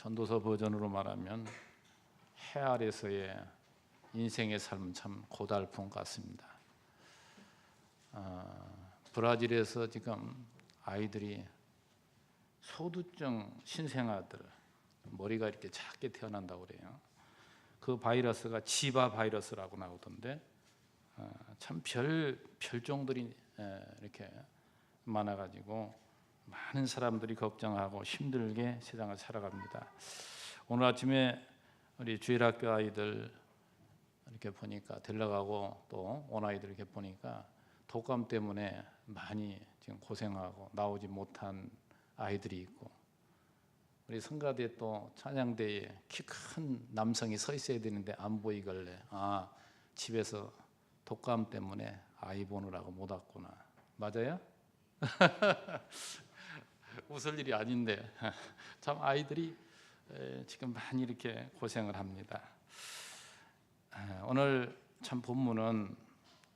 전도서 버전으로 말하면 해 아래서의 인생의 삶은 참 고달픈 것 같습니다. 브라질에서 지금 아이들이 소두증 신생아들 머리가 이렇게 작게 태어난다고 그래요. 그 바이러스가 지바 바이러스라고 나오던데 참 별종들이 이렇게 많아가지고 많은 사람들이 걱정하고 힘들게 세상을 살아갑니다. 오늘 아침에 우리 주일학교 아이들 이렇게 보니까 들러가고 또 온 아이들 이렇게 보니까 독감 때문에 많이 지금 고생하고 나오지 못한 아이들이 있고, 우리 성가대 또 찬양대에 키 큰 남성이 서 있어야 되는데 안 보이길래 집에서 독감 때문에 아이 보느라고 못 왔구나. 맞아요? 웃을 일이 아닌데 참 아이들이 지금 많이 이렇게 고생을 합니다. 오늘 참 본문은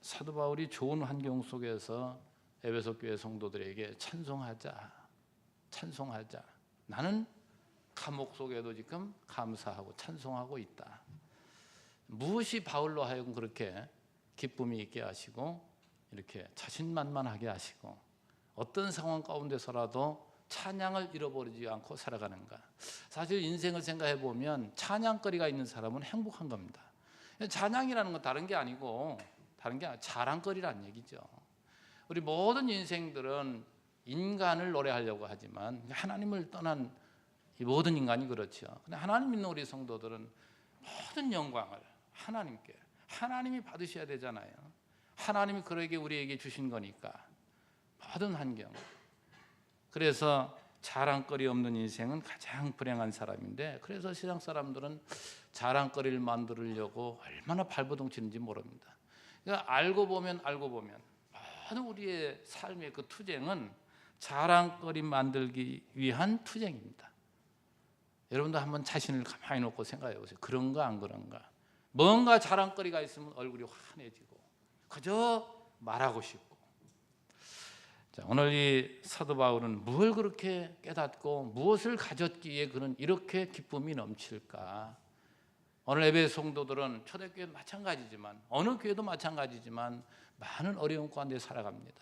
사도 바울이 좋은 환경 속에서 에베소 교회 성도들에게 찬송하자. 나는 감옥 속에도 지금 감사하고 찬송하고 있다. 무엇이 바울로 하여금 그렇게 기쁨이 있게 하시고 이렇게 자신만만하게 하시고 어떤 상황 가운데서라도 찬양을 잃어버리지 않고 살아가는가? 사실 인생을 생각해 보면 찬양거리가 있는 사람은 행복한 겁니다. 찬양이라는 건 다른 게 아니고 자랑거리란 얘기죠. 우리 모든 인생들은 인간을 노래하려고 하지만 하나님을 떠난 이 모든 인간이 그렇죠. 근데 하나님 믿는 우리 성도들은 모든 영광을 하나님께, 하나님이 받으셔야 되잖아요. 하나님이 그에게 우리에게 주신 거니까 모든 환경. 그래서 자랑거리 없는 인생은 가장 불행한 사람인데, 그래서 세상 사람들은 자랑거리를 만들려고 얼마나 발버둥 치는지 모릅니다. 그러니까 알고 보면 모든 우리의 삶의 그 투쟁은 자랑거리 만들기 위한 투쟁입니다. 여러분도 한번 자신을 가만히 놓고 생각해 보세요. 그런가 안 그런가? 뭔가 자랑거리가 있으면 얼굴이 환해지고 그저 말하고 싶고. 자, 오늘 이 사도 바울은 뭘 그렇게 깨닫고 무엇을 가졌기에 그는 이렇게 기쁨이 넘칠까? 오늘 에베소 성도들은 초대교회 마찬가지지만 어느 교회도 마찬가지지만 많은 어려움 가운데 살아갑니다.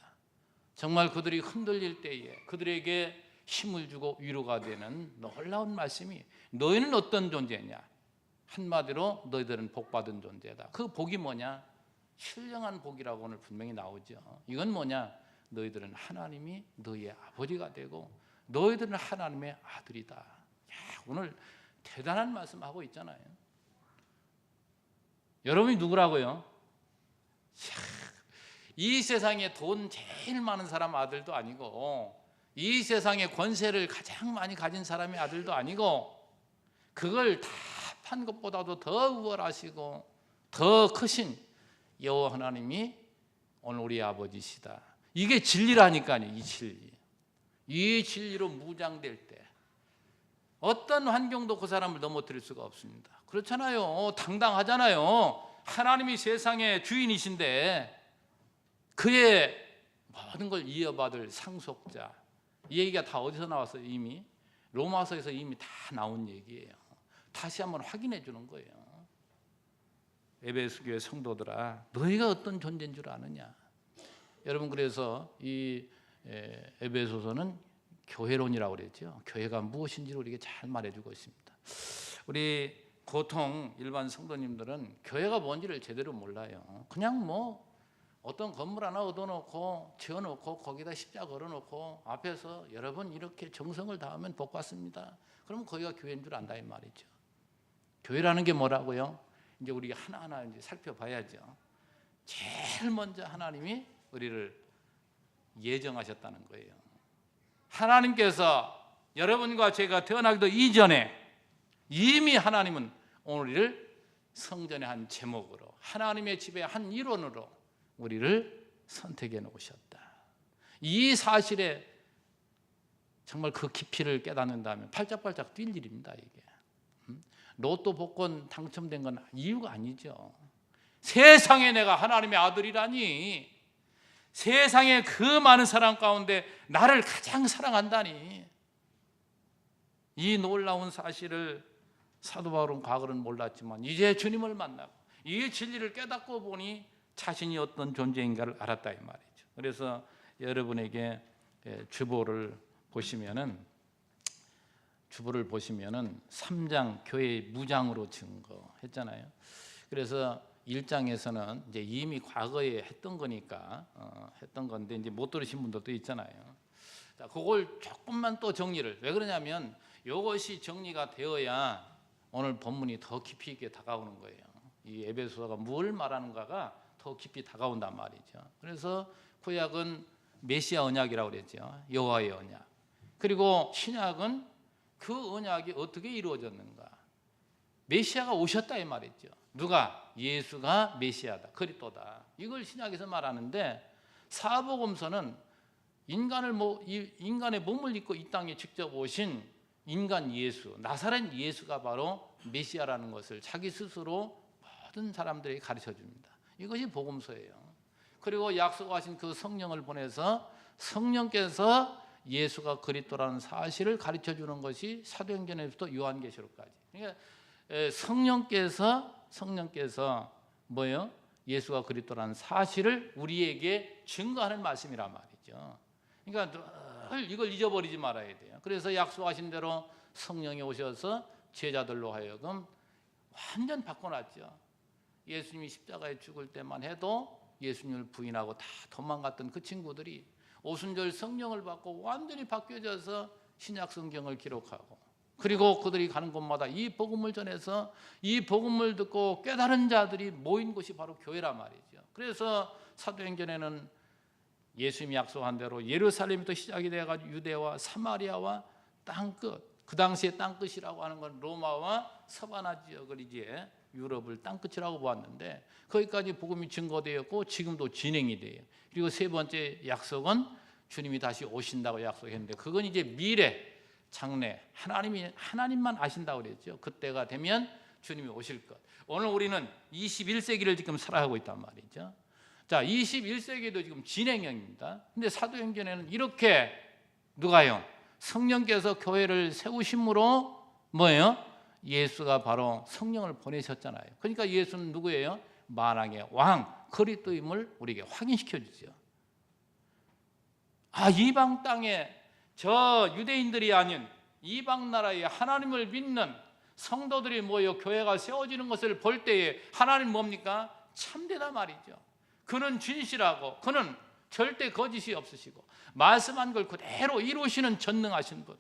정말 그들이 흔들릴 때에 그들에게 힘을 주고 위로가 되는 놀라운 말씀이, 너희는 어떤 존재냐? 한마디로 너희들은 복받은 존재다. 그 복이 뭐냐? 신령한 복이라고 오늘 분명히 나오죠. 이건 뭐냐? 너희들은 하나님이 너희의 아버지가 되고 너희들은 하나님의 아들이다. 오늘 대단한 말씀하고 있잖아요. 여러분이 누구라고요? 이 세상에 돈 제일 많은 사람 아들도 아니고 이 세상에 권세를 가장 많이 가진 사람의 아들도 아니고 그걸 다 판 것보다도 더 우월하시고 더 크신 여호와 하나님이 오늘 우리 아버지시다. 이게 진리라니까요. 이 진리로 무장될 때 어떤 환경도 그 사람을 넘어뜨릴 수가 없습니다. 그렇잖아요. 당당하잖아요. 하나님이 세상의 주인이신데 그의 모든 걸 이어받을 상속자. 이 얘기가 다 어디서 나왔어요? 이미 로마서에서 이미 다 나온 얘기예요. 다시 한번 확인해 주는 거예요. 에베소 교회 성도들아, 너희가 어떤 존재인 줄 아느냐? 여러분, 그래서 이 에베소서는 교회론이라고 그랬죠. 교회가 무엇인지를 우리에게 잘 말해주고 있습니다. 우리 보통 일반 성도님들은 교회가 뭔지를 제대로 몰라요. 그냥 어떤 건물 하나 얻어놓고 지어놓고 거기다 십자가 걸어놓고 앞에서 여러분 이렇게 정성을 다하면 복 받습니다. 그러면 거기가 교회인 줄 안다 이 말이죠. 교회라는 게 뭐라고요? 이제 우리가 하나하나 이제 살펴봐야죠. 제일 먼저 하나님이 우리를 예정하셨다는 거예요. 하나님께서 여러분과 제가 태어나기도 이전에 이미 하나님은 오늘을 성전의 한 제목으로, 하나님의 집의 한 일원으로 우리를 선택해 놓으셨다. 이 사실에 정말 그 깊이를 깨닫는다면 팔짝팔짝 뛸 일입니다. 이게 로또 복권 당첨된 건 이유가 아니죠. 세상에 내가 하나님의 아들이라니, 세상에 그 많은 사람 가운데 나를 가장 사랑한다니, 이 놀라운 사실을 사도 바울은 과거는 몰랐지만 이제 주님을 만나고 이 진리를 깨닫고 보니 자신이 어떤 존재인가를 알았다 이 말이죠. 그래서 여러분에게 주보를 보시면은 3장 교회의 무장으로 증거했잖아요. 그래서 1장에서는 이제 이미 과거에 했던 거니까 했던 건데 이제 못 들으신 분들도 있잖아요. 자, 그걸 조금만 또 정리를, 왜 그러냐면 이것이 정리가 되어야 오늘 본문이 더 깊이 있게 다가오는 거예요. 이 에베소서가 뭘 말하는가가 더 깊이 다가온단 말이죠. 그래서 구약은 메시아 언약이라고 그랬죠. 여호와의 언약. 그리고 신약은 그 언약이 어떻게 이루어졌는가? 메시아가 오셨다 이 말이죠. 누가? 예수가 메시아다, 그리스도다. 이걸 신약에서 말하는데 사복음서는 인간의 몸을 입고 이 땅에 직접 오신 인간 예수, 나사렛 예수가 바로 메시아라는 것을 자기 스스로 모든 사람들에게 가르쳐 줍니다. 이것이 복음서예요. 그리고 약속하신 그 성령을 보내서 성령께서 예수가 그리스도라는 사실을 가르쳐 주는 것이 사도행전에서부터 요한계시록까지. 그러니까 성령께서 뭐예요? 예수가 그리스도라는 사실을 우리에게 증거하는 말씀이란 말이죠. 그러니까 늘 이걸 잊어버리지 말아야 돼요. 그래서 약속하신 대로 성령이 오셔서 제자들로 하여금 완전 바꿔놨죠. 예수님이 십자가에 죽을 때만 해도 예수님을 부인하고 다 도망갔던 그 친구들이 오순절 성령을 받고 완전히 바뀌어져서 신약 성경을 기록하고, 그리고 그들이 가는 곳마다 이 복음을 전해서 이 복음을 듣고 깨달은 자들이 모인 곳이 바로 교회란 말이죠. 그래서 사도행전에는 예수님이 약속한 대로 예루살렘부터 시작이 돼가지고 유대와 사마리아와 땅끝, 그 당시에 땅끝이라고 하는 건 로마와 서바나 지역을 이제 유럽을 땅끝이라고 보았는데 거기까지 복음이 증거되었고 지금도 진행이 돼요. 그리고 세 번째 약속은 주님이 다시 오신다고 약속했는데 그건 이제 미래, 장래, 하나님만 아신다고 그랬죠. 그때가 되면 주님이 오실 것. 오늘 우리는 21세기를 지금 살아가고 있단 말이죠. 자, 21세기도 지금 진행형입니다. 근데 사도행전에는 이렇게 누가요? 성령께서 교회를 세우심으로 뭐예요? 예수가 바로 성령을 보내셨잖아요. 그러니까 예수는 누구예요? 만왕의 왕 그리스도임을 우리에게 확인시켜 주죠. 이방 땅에 저 유대인들이 아닌 이방 나라의 하나님을 믿는 성도들이 모여 교회가 세워지는 것을 볼 때에 하나님 뭡니까? 참되다 말이죠. 그는 진실하고 그는 절대 거짓이 없으시고 말씀한 걸 그대로 이루시는 전능하신 분.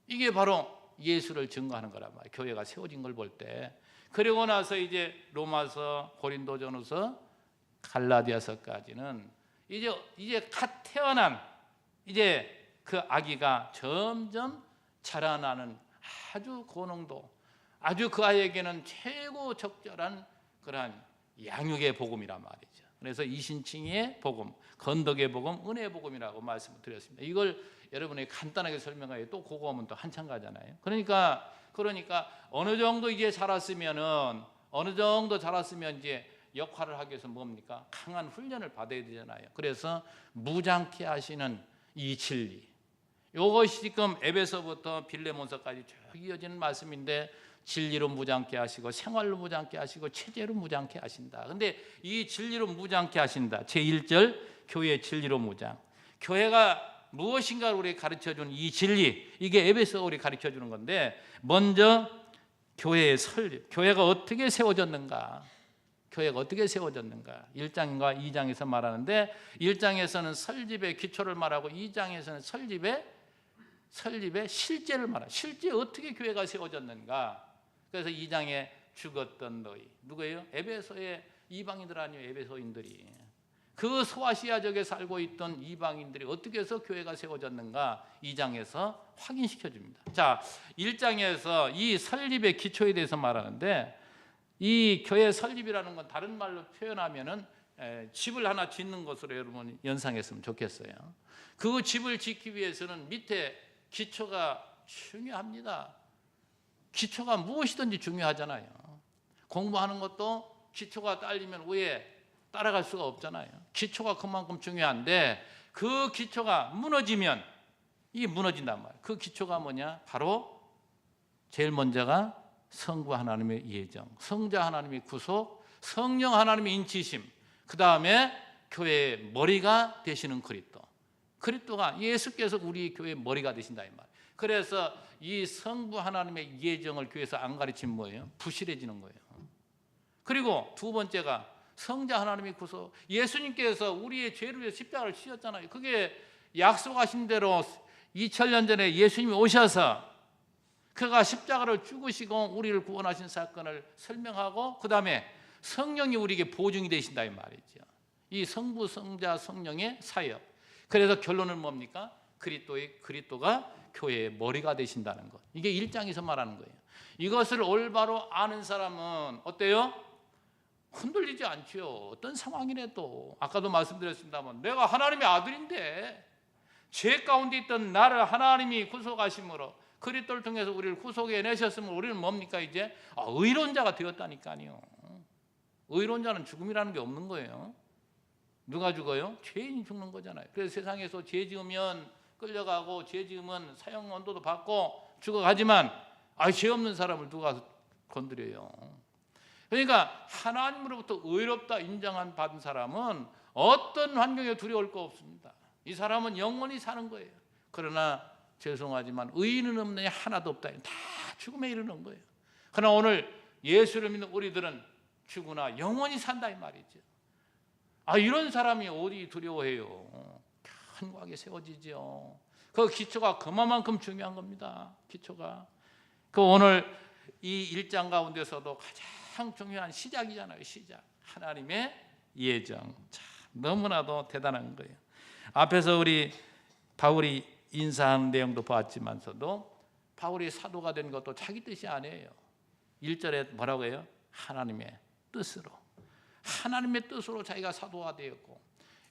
이게 바로 예수를 증거하는 거란 말이에요. 교회가 세워진 걸 볼 때. 그리고 나서 이제 로마서, 고린도전후서, 갈라디아서까지는 이제 갓 태어난 이제 그 아기가 점점 자라나는 아주 고농도, 아주 그 아이에게는 최고 적절한 그러한 양육의 복음이란 말이죠. 그래서 이신칭의 복음, 건덕의 복음, 은혜의 복음이라고 말씀을 드렸습니다. 이걸 여러분에게 간단하게 설명하기에 또 그거 하면 또 한참 가잖아요. 그러니까 어느 정도 이제 자랐으면 이제 역할을 하기 위해서 뭡니까? 강한 훈련을 받아야 되잖아요. 그래서 무장케 하시는 이 진리, 이것이 지금 에베소부터 빌레몬서까지 쭉 이어지는 말씀인데 진리로 무장케 하시고 생활로 무장케 하시고 체제로 무장케 하신다. 근데 이 진리로 무장케 하신다. 제1절 교회의 진리로 무장. 교회가 무엇인가를 우리에게 가르쳐주는 이 진리, 이게 에베소가 우리에게 가르쳐주는 건데 먼저 교회의 설립, 교회가 어떻게 세워졌는가, 1장과 2장에서 말하는데 1장에서는 설립의 기초를 말하고 2장에서는 설립의 실제를 말하고 실제 어떻게 교회가 세워졌는가. 그래서 2장에 죽었던 너희, 누구예요? 에베소의 이방인들 아니에요. 에베소인들이 그 소아시아 지역에 살고 있던 이방인들이 어떻게 해서 교회가 세워졌는가 2장에서 확인시켜 줍니다. 자, 1장에서 이 설립의 기초에 대해서 말하는데 이 교회 설립이라는 건 다른 말로 표현하면은 집을 하나 짓는 것으로 여러분 연상했으면 좋겠어요. 그 집을 짓기 위해서는 밑에 기초가 중요합니다. 기초가 무엇이든지 중요하잖아요. 공부하는 것도 기초가 딸리면 위에 따라갈 수가 없잖아요. 기초가 그만큼 중요한데 그 기초가 무너지면 이게 무너진단 말이에요. 그 기초가 뭐냐? 바로 제일 먼저가 성부 하나님의 예정, 성자 하나님의 구속, 성령 하나님의 인치심, 그 다음에 교회의 머리가 되시는 그리스도. 그리스도가 예수께서 우리 교회의 머리가 되신다 이 말. 그래서 이 성부 하나님의 예정을 교회에서 안 가르치면 뭐예요? 부실해지는 거예요. 그리고 두 번째가 성자 하나님의 구속. 예수님께서 우리의 죄를 위해 십자가를 지셨잖아요. 그게 약속하신 대로 2000년 전에 예수님이 오셔서 그가 십자가를 죽으시고 우리를 구원하신 사건을 설명하고 그 다음에 성령이 우리에게 보증이 되신다 이 말이죠. 이 성부, 성자, 성령의 사역. 그래서 결론은 뭡니까? 그리스도가 교회의 머리가 되신다는 것. 이게 1장에서 말하는 거예요. 이것을 올바로 아는 사람은 어때요? 흔들리지 않죠. 어떤 상황이라도. 아까도 말씀드렸습니다만 내가 하나님의 아들인데 죄 가운데 있던 나를 하나님이 구속하심으로 그리스도를 통해서 우리를 구속해내셨으면 우리는 뭡니까 이제? 의론자가 되었다니까요. 의론자는 죽음이라는 게 없는 거예요. 누가 죽어요? 죄인이 죽는 거잖아요. 그래서 세상에서 죄 지으면 끌려가고 죄 지으면 사형 언도도 받고 죽어가지만 죄 없는 사람을 누가 건드려요. 그러니까 하나님으로부터 의롭다 인정한 받은 사람은 어떤 환경에 두려울 거 없습니다. 이 사람은 영원히 사는 거예요. 그러나 죄송하지만 의인은 없느냐 하나도 없다. 다 죽음에 이르는 거예요. 그러나 오늘 예수를 믿는 우리들은 죽으나 영원히 산다 이 말이죠. 이런 사람이 어디 두려워해요? 견고하게 세워지죠. 그 기초가 그만큼 중요한 겁니다. 기초가. 그 오늘 이 1장 가운데서도 가장 중요한 시작이잖아요. 시작. 하나님의 예정. 참 너무나도 대단한 거예요. 앞에서 우리 바울이 인사하는 내용도 봤지만서도 바울이 사도가 된 것도 자기 뜻이 아니에요. 1절에 뭐라고 해요? 하나님의 뜻으로. 하나님의 뜻으로 자기가 사도가 되었고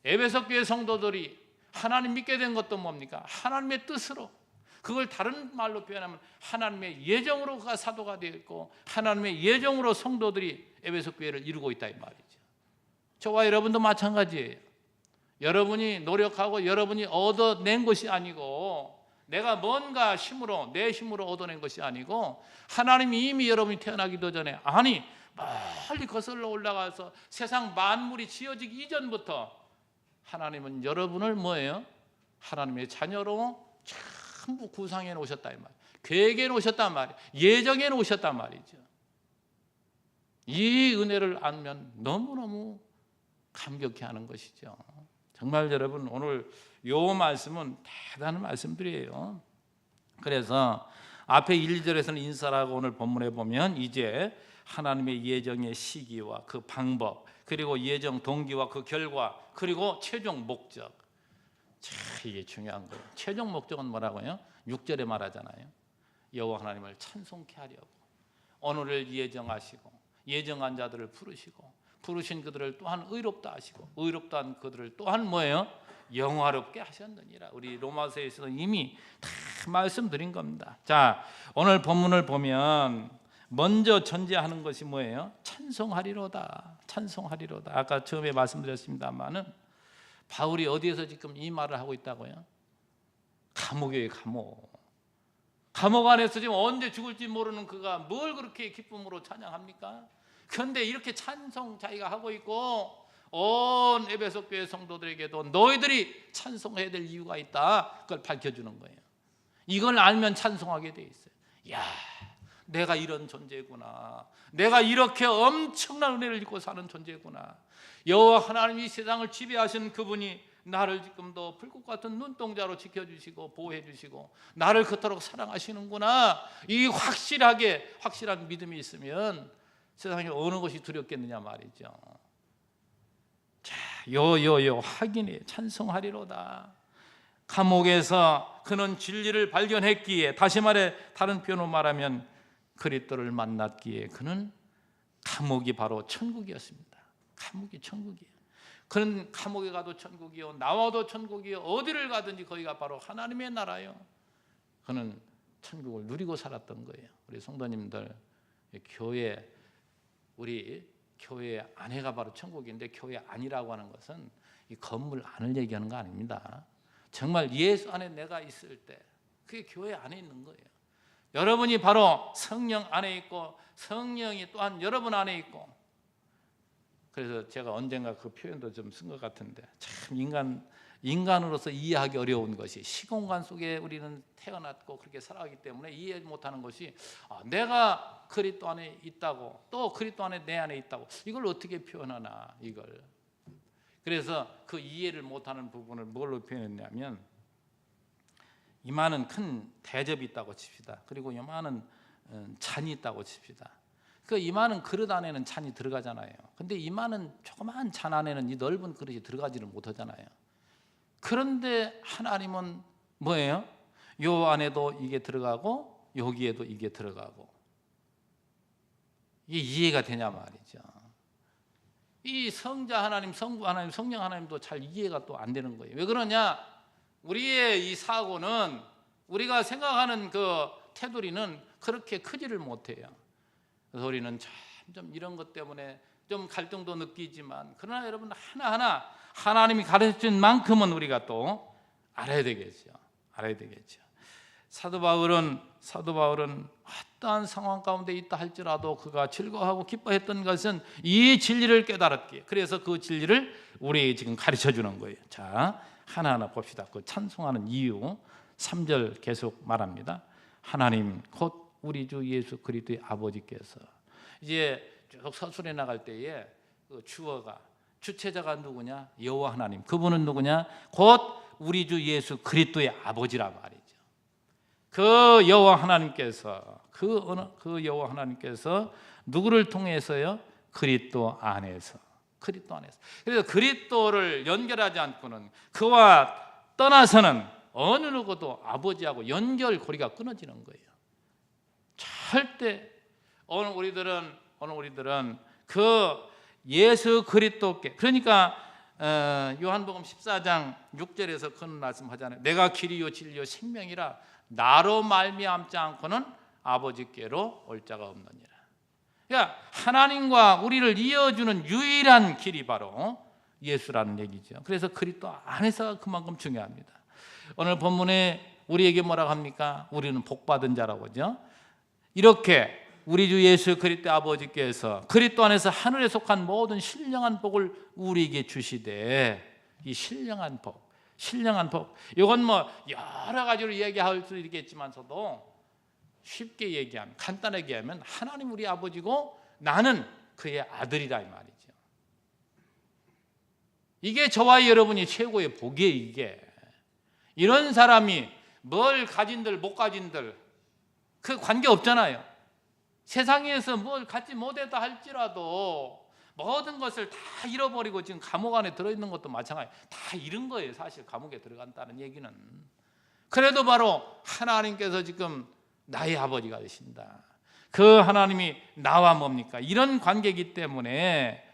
에베소 교회 성도들이 하나님 믿게 된 것도 뭡니까? 하나님의 뜻으로. 그걸 다른 말로 표현하면 하나님의 예정으로 그가 사도가 되었고 하나님의 예정으로 성도들이 에베소 교회를 이루고 있다 이 말이죠. 저와 여러분도 마찬가지예요. 여러분이 노력하고 여러분이 얻어낸 것이 아니고 내가 뭔가 힘으로 내 힘으로 얻어낸 것이 아니고 하나님이 이미 여러분이 태어나기도 전에 멀리 거슬러 올라가서 세상 만물이 지어지기 이전부터 하나님은 여러분을 뭐예요? 하나님의 자녀로 전부 구상해 놓으셨다 이 말. 계획해 놓으셨단 말이에요. 예정해 놓으셨단 말이죠. 이 은혜를 알면 너무너무 감격해 하는 것이죠. 정말 여러분 오늘 요 말씀은 대단한 말씀들이에요. 그래서 앞에 1, 2절에서는 인사라고 오늘 본문에 보면 이제 하나님의 예정의 시기와 그 방법 그리고 예정 동기와 그 결과 그리고 최종 목적. 이게 중요한 거예요. 최종 목적은 뭐라고요? 6절에 말하잖아요. 여호와 하나님을 찬송케 하려고 오늘을 예정하시고 예정한 자들을 부르신 그들을 또한 의롭다 하시고 의롭다 한 그들을 또한 뭐예요? 영화롭게 하셨느니라. 우리 로마서에서는 이미 다 말씀드린 겁니다. 자, 오늘 본문을 보면 먼저 전제하는 것이 뭐예요? 찬송하리로다. 찬송하리로다. 아까 처음에 말씀드렸습니다만은 바울이 어디에서 지금 이 말을 하고 있다고요? 감옥이에요. 감옥 안에서 지금 언제 죽을지 모르는 그가 뭘 그렇게 기쁨으로 찬양합니까? 그런데 이렇게 찬송 자기가 하고 있고 온 에베소 교회 성도들에게도 너희들이 찬송해야 될 이유가 있다. 그걸 밝혀주는 거예요. 이걸 알면 찬송하게 돼 있어요. 야, 내가 이런 존재구나. 내가 이렇게 엄청난 은혜를 입고 사는 존재구나. 여호와 하나님이 세상을 지배하신 그분이 나를 지금도 불꽃 같은 눈동자로 지켜주시고 보호해주시고 나를 그토록 사랑하시는구나. 이 확실한 믿음이 있으면 세상에 어느 것이 두렵겠느냐 말이죠. 자, 확인해 찬송하리로다. 감옥에서 그는 진리를 발견했기에, 다시 말해 다른 표현으로 말하면 그리스도를 만났기에 그는 감옥이 바로 천국이었습니다. 감옥이 천국이에요. 그는 감옥에 가도 천국이요, 나와도 천국이요, 어디를 가든지 거기가 바로 하나님의 나라요. 그는 천국을 누리고 살았던 거예요. 우리 성도님들, 우리 교회 안에가 바로 천국인데 교회 안이라고 하는 것은 이 건물 안을 얘기하는 거 아닙니다. 정말 예수 안에 내가 있을 때 그게 교회 안에 있는 거예요. 여러분이 바로 성령 안에 있고 성령이 또한 여러분 안에 있고. 그래서 제가 언젠가 그 표현도 좀 쓴 것 같은데, 참 인간으로서 이해하기 어려운 것이, 시공간 속에 우리는 태어났고 그렇게 살아가기 때문에 이해 못하는 것이, 내가 그리스도 안에 있다고, 또 그리스도 안에 내 안에 있다고, 이걸 어떻게 표현하나, 이걸. 그래서 그 이해를 못하는 부분을 뭘로 표현했냐면, 이만한 큰 대접이 있다고 칩시다. 그리고 이만한 잔이 있다고 칩시다. 그 이만한 그릇 안에는 잔이 들어가잖아요. 근데 이만한 조그마한 잔 안에는 이 넓은 그릇이 들어가지를 못하잖아요. 그런데 하나님은 뭐예요? 요 안에도 이게 들어가고 여기에도 이게 들어가고. 이게 이해가 되냐 말이죠. 이 성자 하나님, 성부 하나님, 성령 하나님도 잘 이해가 또 안 되는 거예요. 왜 그러냐? 우리의 이 사고는, 우리가 생각하는 그 테두리는 그렇게 크지를 못해요. 그래서 우리는 점점 이런 것 때문에 좀 갈등도 느끼지만, 그러나 여러분 하나하나 하나님이 가르쳐준 만큼은 우리가 또 알아야 되겠죠. 알아야 되겠죠. 사도 바울은 어떠한 상황 가운데 있다 할지라도 그가 즐거워하고 기뻐했던 것은 이 진리를 깨달았기에, 그래서 그 진리를 우리에게 지금 가르쳐 주는 거예요. 자, 하나하나 봅시다. 그 찬송하는 이유 3절 계속 말합니다. 하나님 곧 우리 주 예수 그리스도의 아버지께서. 이제 쭉 서술해 나갈 때에 그 주어가, 주체자가 누구냐? 여호와 하나님. 그분은 누구냐? 곧 우리 주 예수 그리스도의 아버지라 말이죠. 그 여호와 하나님께서, 그 여호와 하나님께서 누구를 통해서요? 그리스도 안에서. 그리스도 안에서. 그래서 그리스도를 연결하지 않고는, 그와 떠나서는 어느 누구도 아버지하고 연결고리가 끊어지는 거예요. 절대. 오늘 우리들은 그 예수 그리스도께, 그러니까 요한복음 14장 6절에서 그런 말씀하잖아요. 내가 길이요 진리요 생명이라 나로 말미암지 않고는 아버지께로 올 자가 없느니라. 그러니까 하나님과 우리를 이어주는 유일한 길이 바로 예수라는 얘기죠. 그래서 그리스도 안에서가 그만큼 중요합니다. 오늘 본문에 우리에게 뭐라고 합니까? 우리는 복받은 자라고 하죠. 이렇게 우리 주 예수 그리스도 아버지께서 그리스도 안에서 하늘에 속한 모든 신령한 복을 우리에게 주시되, 이 신령한 복, 이건 뭐 여러 가지로 얘기할 수 있겠지만서도 쉽게 얘기하면, 간단하게 얘기하면 하나님 우리 아버지고 나는 그의 아들이다 이 말이죠. 이게 저와 여러분이 최고의 복이에요. 이게 이런 사람이 뭘 가진들 못 가진들 그 관계 없잖아요. 세상에서 뭘 갖지 못했다 할지라도 모든 것을 다 잃어버리고 지금 감옥 안에 들어있는 것도 마찬가지, 다 잃은 거예요. 사실 감옥에 들어간다는 얘기는. 그래도 바로 하나님께서 지금 나의 아버지가 되신다. 그 하나님이 나와 뭡니까? 이런 관계이기 때문에,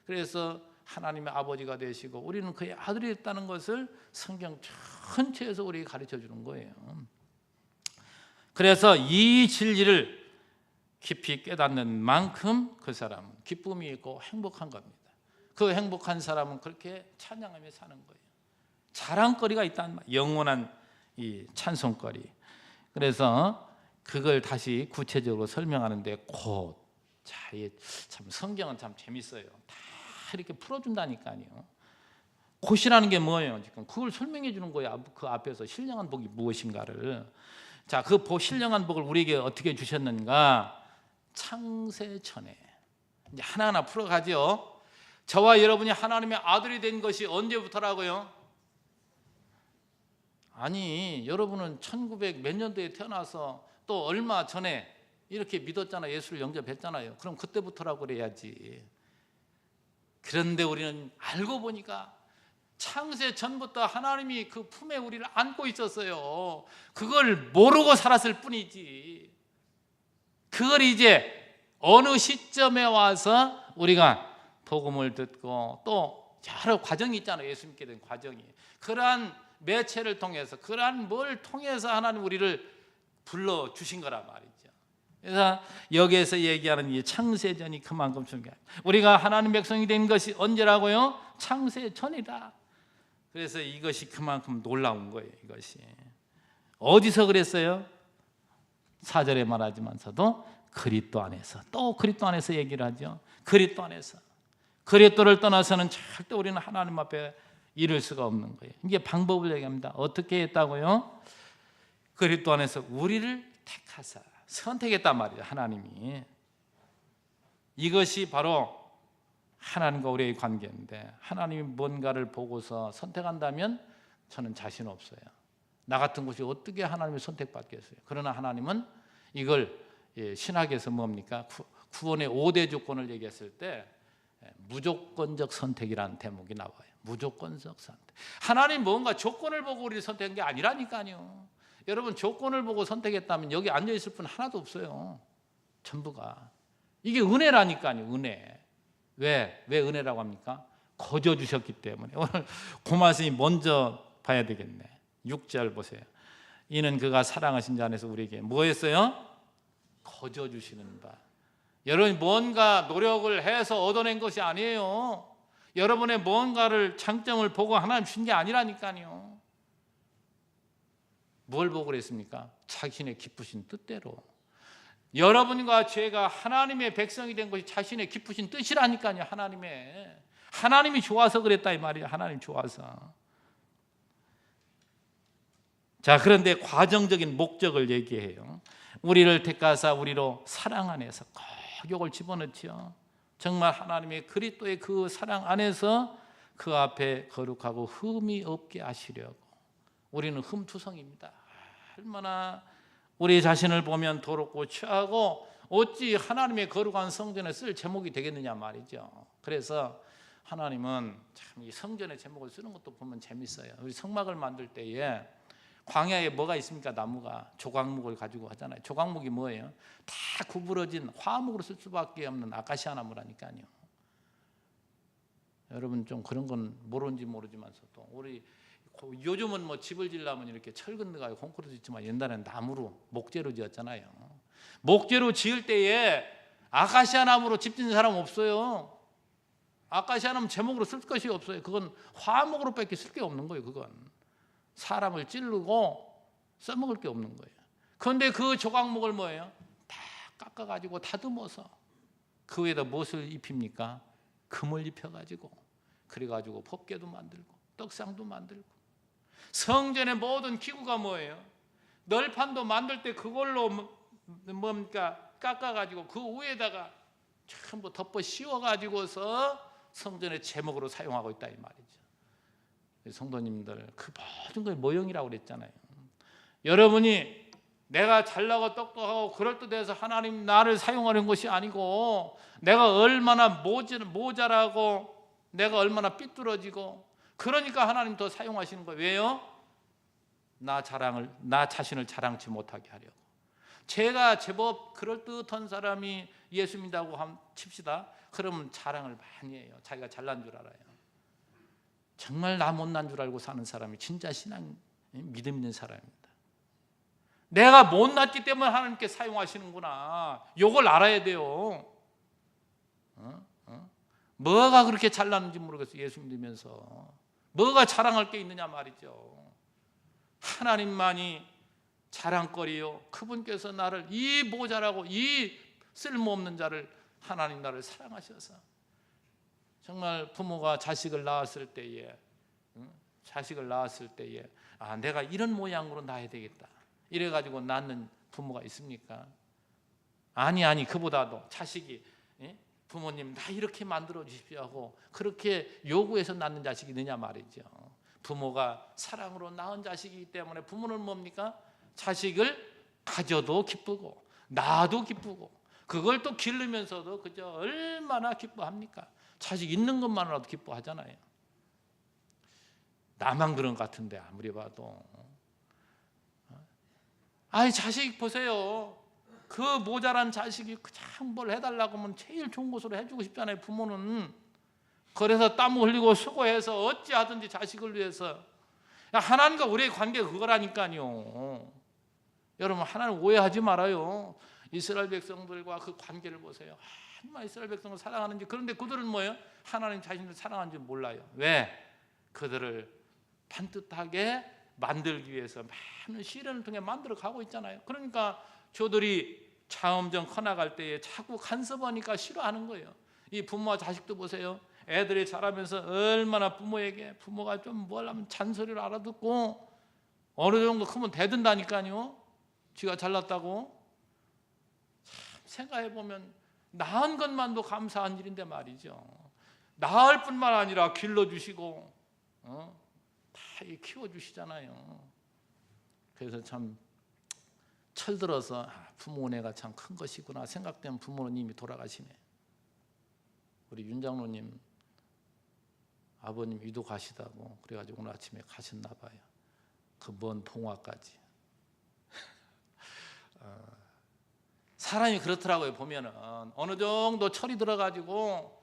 그래서 하나님의 아버지가 되시고 우리는 그의 아들이 됐다는 것을 성경 전체에서 우리에게 가르쳐 주는 거예요. 그래서 이 진리를 깊이 깨닫는 만큼 그 사람은 기쁨이 있고 행복한 겁니다. 그 행복한 사람은 그렇게 찬양하며 사는 거예요. 자랑거리가 있다는 말, 영원한 이 찬송거리. 그래서 그걸 다시 구체적으로 설명하는데 곧, 자, 참 성경은 참 재밌어요. 다 이렇게 풀어준다니까요. 곧이라는 게 뭐예요? 지금 그걸 설명해 주는 거예요. 그 앞에서 신령한 복이 무엇인가를. 자, 그 신령한 복을 우리에게 어떻게 주셨는가? 창세 전에. 이제 하나하나 풀어가죠. 저와 여러분이 하나님의 아들이 된 것이 언제부터라고요? 아니, 여러분은 1900 몇 년도에 태어나서 또 얼마 전에 이렇게 믿었잖아요. 예수를 영접했잖아요. 그럼 그때부터라고 그래야지. 그런데 우리는 알고 보니까 창세 전부터 하나님이 그 품에 우리를 안고 있었어요. 그걸 모르고 살았을 뿐이지. 그걸 이제 어느 시점에 와서 우리가 복음을 듣고 또 여러 과정이 있잖아요. 예수 믿게 된 과정이. 그러한 매체를 통해서, 그러한 뭘 통해서 하나님 우리를 불러주신 거란 말이죠. 그래서 여기에서 얘기하는 이 창세전이 그만큼 중요해요. 우리가 하나님 백성이 된 것이 언제라고요? 창세전이다. 그래서 이것이 그만큼 놀라운 거예요. 이것이 어디서 그랬어요? 4절에 말하지만서도 그리스도 안에서, 또 그리스도 안에서 얘기를 하죠. 그리스도 안에서. 그리스도를 떠나서는 절대 우리는 하나님 앞에 이룰 수가 없는 거예요. 이게 방법을 얘기합니다. 어떻게 했다고요? 그리스도 안에서 우리를 택하사 선택했단 말이에요. 하나님이. 이것이 바로 하나님과 우리의 관계인데, 하나님이 뭔가를 보고서 선택한다면 저는 자신 없어요. 나 같은 곳이 어떻게 하나님의 선택받겠어요? 그러나 하나님은 이걸 신학에서 뭡니까? 구원의 5대 조건을 얘기했을 때 무조건적 선택이라는 대목이 나와요. 무조건적 선택. 하나님 뭔가 조건을 보고 우리를 선택한 게 아니라니까요. 여러분, 조건을 보고 선택했다면 여기 앉아있을 분 하나도 없어요. 전부가. 이게 은혜라니까요. 은혜. 왜 은혜라고 합니까? 거저 주셨기 때문에. 오늘 고마스님 먼저 봐야 되겠네. 6절 보세요. 이는 그가 사랑하신 자 안에서 우리에게 뭐 했어요? 거저 주시는 바. 여러분이 뭔가 노력을 해서 얻어낸 것이 아니에요. 여러분의 뭔가를 장점을 보고 하나님 주신 게 아니라니까요. 뭘 보고 그랬습니까? 자신의 기쁘신 뜻대로. 여러분과 제가 하나님의 백성이 된 것이 자신의 기쁘신 뜻이라니까요. 하나님이 좋아서 그랬다 이 말이에요. 하나님 좋아서. 자, 그런데 과정적인 목적을 얘기해요. 우리를 택하사 우리로 사랑 안에서 꼭 이걸 집어넣죠. 정말 하나님의 그리스도의 그 사랑 안에서 그 앞에 거룩하고 흠이 없게 하시려고. 우리는 흠투성입니다. 얼마나 우리 자신을 보면 더럽고 취하고 어찌 하나님의 거룩한 성전에 쓸 제목이 되겠느냐 말이죠. 그래서 하나님은 참 이 성전의 제목을 쓰는 것도 보면 재밌어요. 우리 성막을 만들 때에 광야에 뭐가 있습니까? 나무가 조각목을 가지고 하잖아요. 조각목이 뭐예요? 다 구부러진 화목으로 쓸 수밖에 없는 아카시아 나무라니까요. 여러분 좀 그런 건 모르는지 모르지만서도 우리 요즘은 뭐 집을 지으려면 이렇게 철근 넣어가지고 콘크리트 짓지만 옛날에는 나무로 목재로 지었잖아요. 목재로 지을 때에 아카시아 나무로 집 짓는 사람 없어요. 아카시아 나무 제목으로 쓸 것이 없어요. 그건 화목으로 밖에 쓸 게 없는 거예요. 그건 사람을 찌르고 써먹을 게 없는 거예요. 그런데 그 조각목을 뭐예요? 다 깎아가지고 다듬어서 그 위에다 무엇을 입힙니까? 금을 입혀가지고 그래가지고 법궤도 만들고 떡상도 만들고. 성전의 모든 기구가 뭐예요? 널판도 만들 때 그걸로 뭡니까? 깎아가지고 그 위에다가 전부 덮어 씌워가지고서 성전의 제목으로 사용하고 있다 이 말이죠. 성도님들, 그 모든 걸 모형이라고 그랬잖아요. 여러분이 내가 잘나고 똑똑하고 그럴듯해서 하나님 나를 사용하는 것이 아니고, 내가 얼마나 모자라고 내가 얼마나 삐뚤어지고 그러니까 하나님 더 사용하시는 거예요. 왜요? 나 자신을 자랑치 못하게 하려고. 제가 제법 그럴듯한 사람이 예수 믿다고 칩시다. 그러면 자랑을 많이 해요. 자기가 잘난 줄 알아요. 정말 나 못난 줄 알고 사는 사람이 진짜 믿음 있는 사람입니다. 내가 못났기 때문에 하나님께 사용하시는구나. 이걸 알아야 돼요. 뭐가 그렇게 잘났는지 모르겠어요. 예수 믿으면서 뭐가 자랑할 게 있느냐 말이죠. 하나님만이 자랑거리요. 그분께서 나를 이 모자라고 이 쓸모없는 자를 하나님 나를 사랑하셔서, 정말 부모가 자식을 낳았을 때에 내가 이런 모양으로 낳아야 되겠다 이래가지고 낳는 부모가 있습니까? 아니 그보다도 자식이 부모님 나 이렇게 만들어 주십시오 하고 그렇게 요구해서 낳는 자식이 있느냐 말이죠. 부모가 사랑으로 낳은 자식이기 때문에 부모는 뭡니까? 자식을 가져도 기쁘고 낳아도 기쁘고 그걸 또 기르면서도 그저 얼마나 기뻐합니까? 자식 있는 것만으로도 기뻐하잖아요. 나만 그런 것 같은데 아무리 봐도. 아니 자식 보세요. 그 모자란 자식이 그냥 뭘 해달라고 하면 제일 좋은 것으로 해주고 싶잖아요. 부모는. 그래서 땀 흘리고 수고해서 어찌하든지 자식을 위해서. 하나님과 우리의 관계가 그거라니까요. 여러분 하나님 오해하지 말아요. 이스라엘 백성들과 그 관계를 보세요. 얼마나 이스라엘 백성을 사랑하는지. 그런데 그들은 뭐예요? 하나님 자신을 사랑하는지 몰라요. 왜? 그들을 반듯하게 만들기 위해서 많은 시련을 통해 만들어 가고 있잖아요. 그러니까 저들이 차음정 커나갈 때에 자꾸 간섭하니까 싫어하는 거예요. 이 부모와 자식도 보세요. 애들이 자라면서 얼마나 부모가 좀 뭘 하면 잔소리를 알아듣고 어느 정도 크면 대든다니까요. 지가 잘났다고. 참 생각해보면 낳은 것만도 감사한 일인데 말이죠. 낳을 뿐만 아니라 길러주시고 다 키워주시잖아요. 그래서 참 철들어서 부모 은혜가 참 큰 것이구나 생각되면 부모는 이미 돌아가시네. 우리 윤 장로님 아버님 위도 가시다고 그래가지고 오늘 아침에 가셨나 봐요. 그 먼 동화까지. 사람이 그렇더라고요. 보면은 어느 정도 철이 들어가지고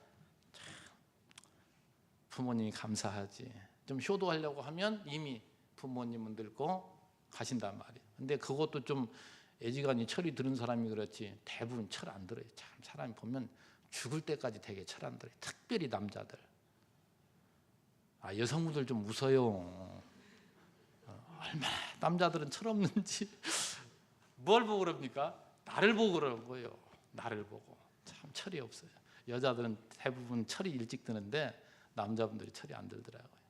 부모님이 감사하지. 좀 효도하려고 하면 이미 부모님은 늙고 가신단 말이에요. 근데 그것도 좀 애지간히 철이 들은 사람이 그렇지 대부분 철 안 들어요. 참 사람이 보면 죽을 때까지 되게 철 안 들어요. 특별히 남자들. 여성분들 좀 웃어요. 얼마나 남자들은 철없는지. 뭘 보고 그럽니까? 나를 보고 그러는 거예요. 나를 보고. 참 철이 없어요. 여자들은 대부분 철이 일찍 드는데 남자분들이 철이 안 들더라고요.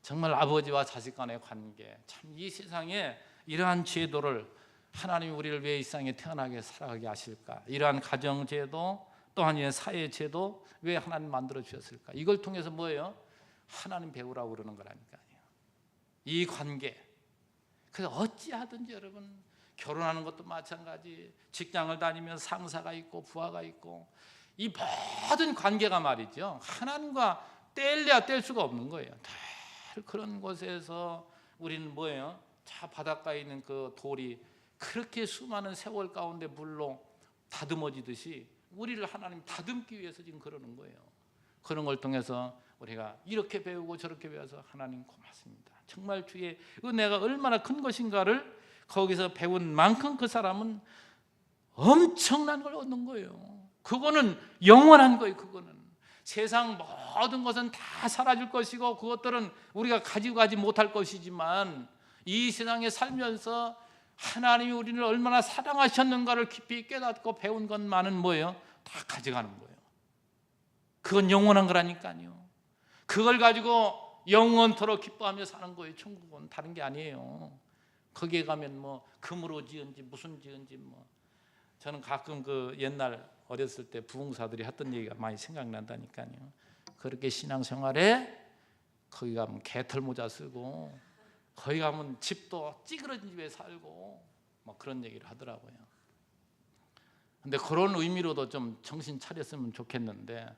정말 아버지와 자식 간의 관계, 참 이 세상에 이러한 제도를 하나님이 우리를 왜 이 세상에 태어나게 살아가게 하실까? 이러한 가정제도 또한 이 사회제도 왜 하나님 만들어 주셨을까? 이걸 통해서 뭐예요? 하나님 배우라고 그러는 거라니까요. 이 관계. 그래서 어찌하든지 여러분 결혼하는 것도 마찬가지, 직장을 다니면 상사가 있고 부하가 있고 이 모든 관계가 말이죠. 하나님과 뗄래야 뗄 수가 없는 거예요. 늘 그런 곳에서 우리는 뭐예요? 저 바닷가에 있는 그 돌이 그렇게 수많은 세월 가운데 물로 다듬어지듯이 우리를 하나님 다듬기 위해서 지금 그러는 거예요. 그런 걸 통해서 우리가 이렇게 배우고 저렇게 배워서 하나님 고맙습니다. 정말 주의 은혜가 얼마나 큰 것인가를 거기서 배운 만큼 그 사람은 엄청난 걸 얻는 거예요. 그거는 영원한 거예요. 그거는 세상 모든 것은 다 사라질 것이고 그것들은 우리가 가지고 가지 못할 것이지만 이 세상에 살면서 하나님이 우리를 얼마나 사랑하셨는가를 깊이 깨닫고 배운 것만은 뭐예요? 다 가져가는 거예요. 그건 영원한 거라니까요. 그걸 가지고 영원토록 기뻐하며 사는 거예요. 천국은 다른 게 아니에요. 거기에 가면 뭐 금으로 지은지 무슨 지은지 뭐. 저는 가끔 그 옛날 어렸을 때 부흥사들이 했던 얘기가 많이 생각난다니까요. 그렇게 신앙생활에 거기 가면 개털 모자 쓰고 거기 가면 집도 찌그러진 집에 살고 뭐 그런 얘기를 하더라고요. 근데 그런 의미로도 좀 정신 차렸으면 좋겠는데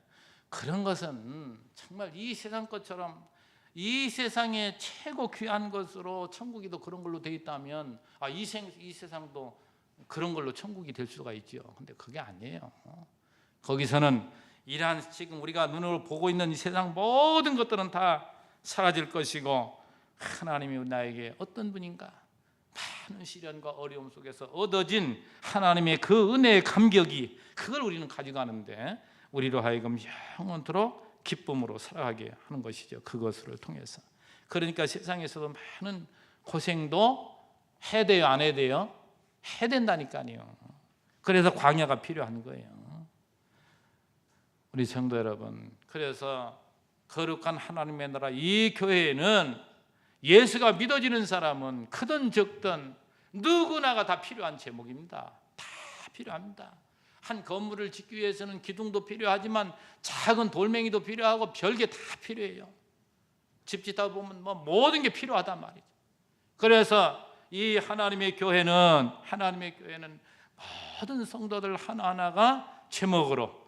그런 것은 정말 이 세상 것처럼 이 세상에 최고 귀한 것으로 천국이 더 그런 걸로 돼 있다면 이 세상도 그런 걸로 천국이 될 수가 있죠. 근데 그게 아니에요. 거기서는 이러한 지금 우리가 눈으로 보고 있는 이 세상 모든 것들은 다 사라질 것이고 하나님이 나에게 어떤 분인가 많은 시련과 어려움 속에서 얻어진 하나님의 그 은혜의 감격이 그걸 우리는 가져가는데 우리로 하여금 영원토록 기쁨으로 살아가게 하는 것이죠. 그것을 통해서. 그러니까 세상에서도 많은 고생도 해야 돼요? 안 해야 돼요? 해야 된다니까요. 그래서 광야가 필요한 거예요. 우리 성도 여러분, 그래서 거룩한 하나님의 나라 이 교회에는 예수가 믿어지는 사람은 크든 적든 누구나가 다 필요한 제목입니다. 다 필요합니다. 한 건물을 짓기 위해서는 기둥도 필요하지만 작은 돌멩이도 필요하고 별게 다 필요해요. 집 짓다 보면 뭐 모든 게 필요하단 말이죠. 그래서 이 하나님의 교회는 모든 성도들 하나하나가 제목으로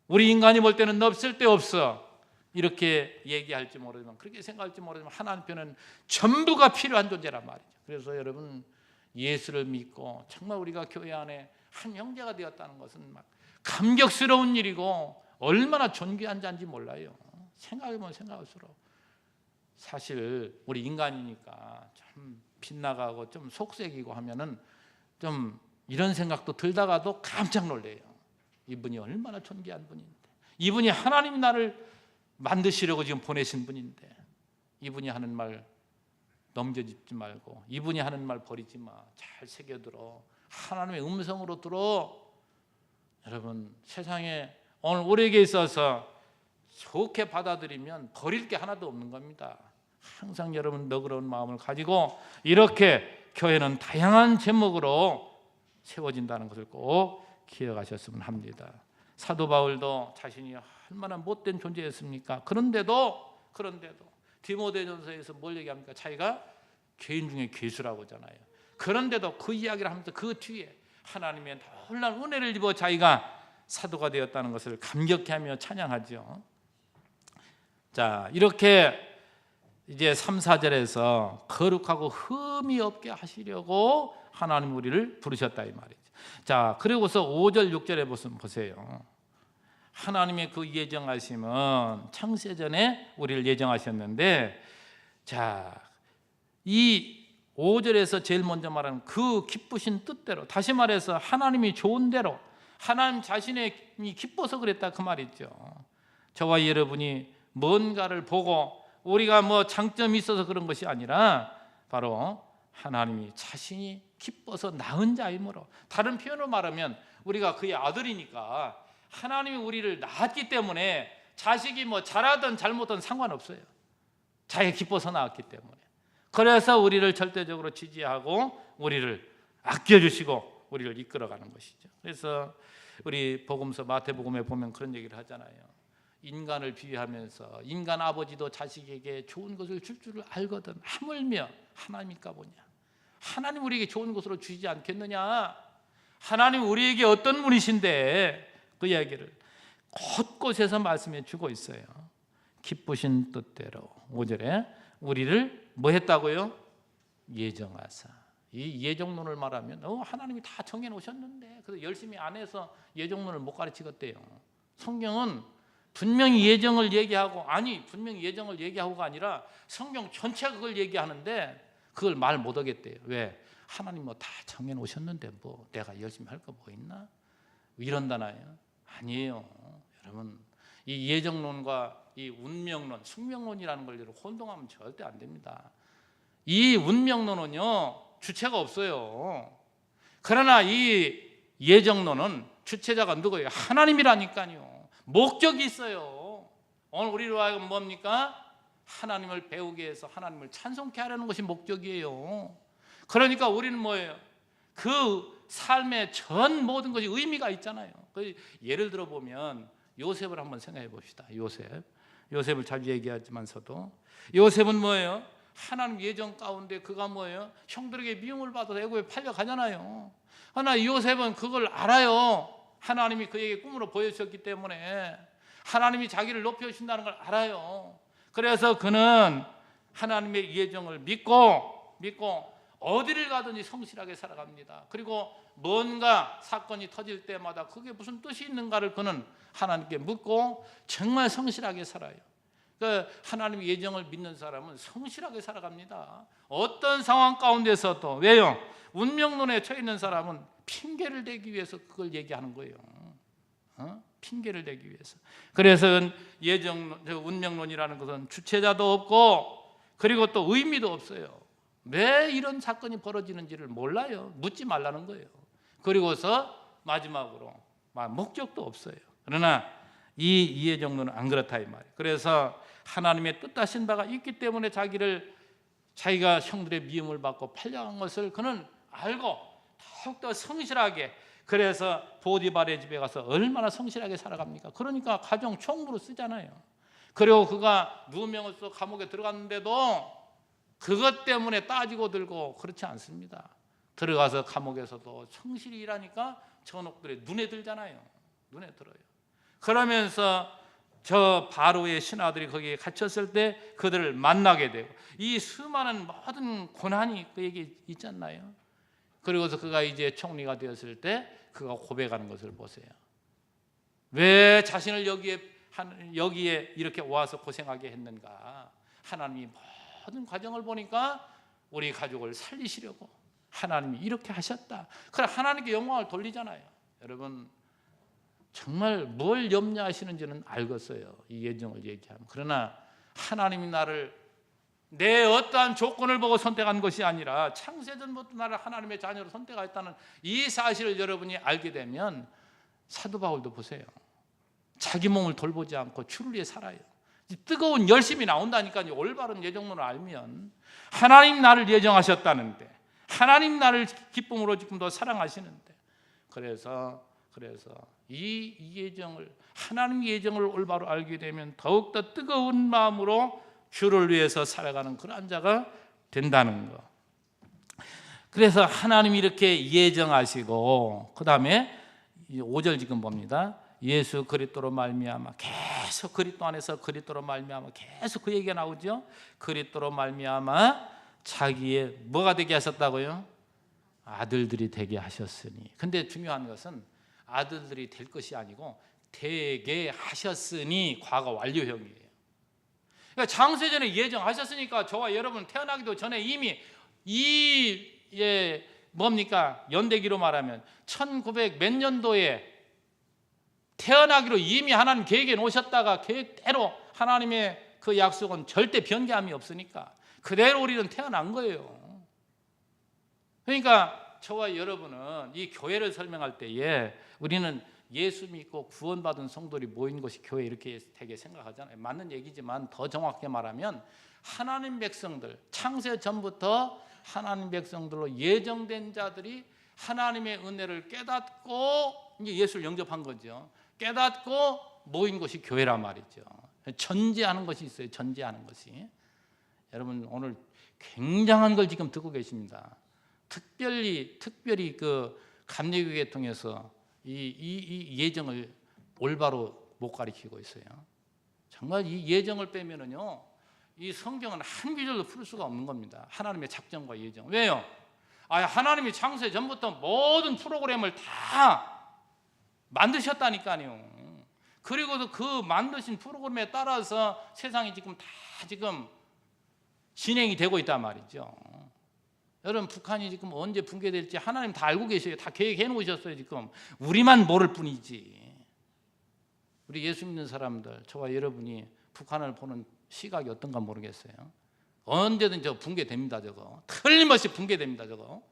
우리 인간이 볼 때는 없을 데 없어 이렇게 얘기할지 모르지만 그렇게 생각할지 모르지만 하나님께는 전부가 필요한 존재란 말이죠. 그래서 여러분 예수를 믿고 정말 우리가 교회 안에 한 형제가 되었다는 것은 막 감격스러운 일이고 얼마나 존귀한 자인지 몰라요. 생각해보면 생각할수록 사실 우리 인간이니까 좀 빗나가고 좀 속색이고 하면은 좀 이런 생각도 들다가도 깜짝 놀래요. 이분이 얼마나 존귀한 분인데 이분이 하나님이 나를 만드시려고 지금 보내신 분인데 이분이 하는 말 넘겨짚지 말고, 이분이 하는 말 버리지 마. 잘 새겨들어. 하나님의 음성으로 들어. 여러분, 세상에 오늘 우리에게 있어서 좋게 받아들이면 버릴 게 하나도 없는 겁니다. 항상 여러분 너그러운 마음을 가지고 이렇게 교회는 다양한 제목으로 세워진다는 것을 꼭 기억하셨으면 합니다. 사도 바울도 자신이 얼마나 못된 존재였습니까? 그런데도 디모데전서에서 뭘 얘기합니까? 자기가 죄인 중에 괴수라고 하잖아요. 그런데도 그 이야기를 하면서 그 뒤에 하나님의 놀라운 은혜를 입어 자기가 사도가 되었다는 것을 감격해하며 찬양하죠. 자, 이렇게 이제 3, 4절에서 거룩하고 흠이 없게 하시려고 하나님 우리를 부르셨다 이 말이죠. 자, 그리고서 5절, 6절에 보세요. 하나님의 그 예정하심은 창세전에 우리를 예정하셨는데, 자, 이 5절에서 제일 먼저 말하는 그 기쁘신 뜻대로, 다시 말해서 하나님이 좋은 대로, 하나님 자신이 기뻐서 그랬다 그 말이죠. 저와 여러분이 뭔가를 보고 우리가 뭐 장점이 있어서 그런 것이 아니라 바로 하나님이 자신이 기뻐서 낳은 자이므로, 다른 표현으로 말하면 우리가 그의 아들이니까 하나님이 우리를 낳았기 때문에 자식이 뭐 잘하든 잘못든 상관없어요. 자기가 기뻐서 낳았기 때문에. 그래서 우리를 절대적으로 지지하고 우리를 아껴주시고 우리를 이끌어가는 것이죠. 그래서 우리 복음서 마태복음에 보면 그런 얘기를 하잖아요. 인간을 비유하면서 인간 아버지도 자식에게 좋은 것을 줄 줄을 알거든 하물며 하나님일까 보냐. 하나님 우리에게 좋은 것으로 주시지 않겠느냐. 하나님 우리에게 어떤 분이신데 그 이야기를 곳곳에서 말씀해 주고 있어요. 기쁘신 뜻대로 5절에 우리를 뭐 했다고요? 예정하사. 이 예정론을 말하면 하나님이 다 정해놓으셨는데 그래서 열심히 안 해서 예정론을 못 가르치겠대요. 성경은 분명히 예정을 얘기하고, 아니 분명히 예정을 얘기하고가 아니라 성경 전체가 그걸 얘기하는데 그걸 말 못하겠대요. 왜? 하나님 뭐 다 정해놓으셨는데 뭐 내가 열심히 할 거 뭐 있나? 이런다나요? 아니에요. 여러분, 이 예정론과 이 운명론, 숙명론이라는 걸 혼동하면 절대 안 됩니다. 이 운명론은요 주체가 없어요. 그러나 이 예정론은 주체자가 누구예요? 하나님이라니까요. 목적이 있어요. 오늘 우리로 하여금 뭡니까? 하나님을 배우게 해서 하나님을 찬송케 하려는 것이 목적이에요. 그러니까 우리는 뭐예요? 그 삶의 전 모든 것이 의미가 있잖아요. 예를 들어 보면 요셉을 한번 생각해 봅시다. 요셉을 자주 얘기하지만서도 요셉은 뭐예요? 하나님 예정 가운데 그가 뭐예요? 형들에게 미움을 받아서 애굽에 팔려가잖아요. 그러나 요셉은 그걸 알아요. 하나님이 그에게 꿈으로 보여주셨기 때문에 하나님이 자기를 높여주신다는 걸 알아요. 그래서 그는 하나님의 예정을 믿고 어디를 가든지 성실하게 살아갑니다. 그리고 뭔가 사건이 터질 때마다 그게 무슨 뜻이 있는가를 그는 하나님께 묻고 정말 성실하게 살아요. 그러니까 하나님의 예정을 믿는 사람은 성실하게 살아갑니다. 어떤 상황 가운데서도. 왜요? 운명론에 처해 있는 사람은 핑계를 대기 위해서 그걸 얘기하는 거예요. 핑계를 대기 위해서. 그래서 운명론이라는 것은 주체자도 없고 그리고 또 의미도 없어요. 왜 이런 사건이 벌어지는지를 몰라요. 묻지 말라는 거예요. 그리고서 마지막으로 목적도 없어요. 그러나 이 이해정론은 안 그렇다 이 말이에요. 그래서 하나님의 뜻하신 바가 있기 때문에 자기가 형들의 미움을 받고 팔려간 것을 그는 알고 더욱더 성실하게, 그래서 보디발의 집에 가서 얼마나 성실하게 살아갑니까? 그러니까 가정 총무로 쓰잖아요. 그리고 그가 누명을 써 감옥에 들어갔는데도 그것 때문에 따지고 들고 그렇지 않습니다. 들어가서 감옥에서도 성실히 일하니까 전옥들의 눈에 들잖아요. 눈에 들어요. 그러면서 저 바로의 신하들이 거기에 갇혔을 때 그들을 만나게 되고 이 수많은 모든 고난이 그에게 있지 않나요? 그리고서 그가 이제 총리가 되었을 때 그가 고백하는 것을 보세요. 왜 자신을 여기에 이렇게 와서 고생하게 했는가? 하나님이 모든 과정을 보니까 우리 가족을 살리시려고 하나님이 이렇게 하셨다. 그래 하나님께 영광을 돌리잖아요. 여러분 정말 뭘 염려하시는지는 알겠어요. 이 예정을 얘기하면. 그러나 하나님이 나를 내 어떠한 조건을 보고 선택한 것이 아니라 창세전부터 나를 하나님의 자녀로 선택하였다는 이 사실을 여러분이 알게 되면 사도 바울도 보세요. 자기 몸을 돌보지 않고 주를 위해 살아요. 뜨거운 열심이 나온다니까요. 올바른 예정론을 알면 하나님 나를 예정하셨다는데, 하나님 나를 기쁨으로 지금도 사랑하시는데, 그래서 이 예정을, 하나님 예정을 올바로 알게 되면 더욱더 뜨거운 마음으로 주를 위해서 살아가는 그런 자가 된다는 거. 그래서 하나님이 이렇게 예정하시고, 그 다음에 5절 지금 봅니다. 예수 그리스도로 말미암아, 계속 그리스도 안에서 그리스도로 말미암아, 계속 그 얘기가 나오죠. 그리스도로 말미암아 자기의 뭐가 되게 하셨다고요? 아들들이 되게 하셨으니. 근데 중요한 것은 아들들이 될 것이 아니고 되게 하셨으니 과거 완료형이에요. 그러니까 창세전에 예정하셨으니까 저와 여러분 태어나기도 전에 이미 뭡니까? 연대기로 말하면 1900 몇 년도에 태어나기로 이미 하나님 계획에 놓으셨다가 계획대로 하나님의 그 약속은 절대 변개함이 없으니까 그대로 우리는 태어난 거예요. 그러니까 저와 여러분은 이 교회를 설명할 때에 우리는 예수 믿고 구원받은 성도들이 모인 것이 교회 이렇게 되게 생각하잖아요. 맞는 얘기지만 더 정확하게 말하면 하나님 백성들, 창세 전부터 하나님 백성들로 예정된 자들이 하나님의 은혜를 깨닫고 이제 예수를 영접한 거죠. 깨닫고 모인 것이 교회란 말이죠. 전제하는 것이 있어요. 전제하는 것이. 여러분 오늘 굉장한 걸 지금 듣고 계십니다. 특별히 그 감리교회 통해서 이 예정을 올바로 못 가르치고 있어요. 정말 이 예정을 빼면은요, 이 성경은 한 구절도 풀 수가 없는 겁니다. 하나님의 작정과 예정. 왜요? 하나님이 창세 전부터 모든 프로그램을 다 만드셨다니까요. 그리고도 그 만드신 프로그램에 따라서 세상이 지금 진행이 되고 있단 말이죠. 여러분 북한이 지금 언제 붕괴될지 하나님 다 알고 계셔요. 다 계획해 놓으셨어요. 지금 우리만 모를 뿐이지. 우리 예수 믿는 사람들, 저와 여러분이 북한을 보는 시각이 어떤가 모르겠어요. 언제든 저 붕괴됩니다. 저거 틀림없이 붕괴됩니다. 저거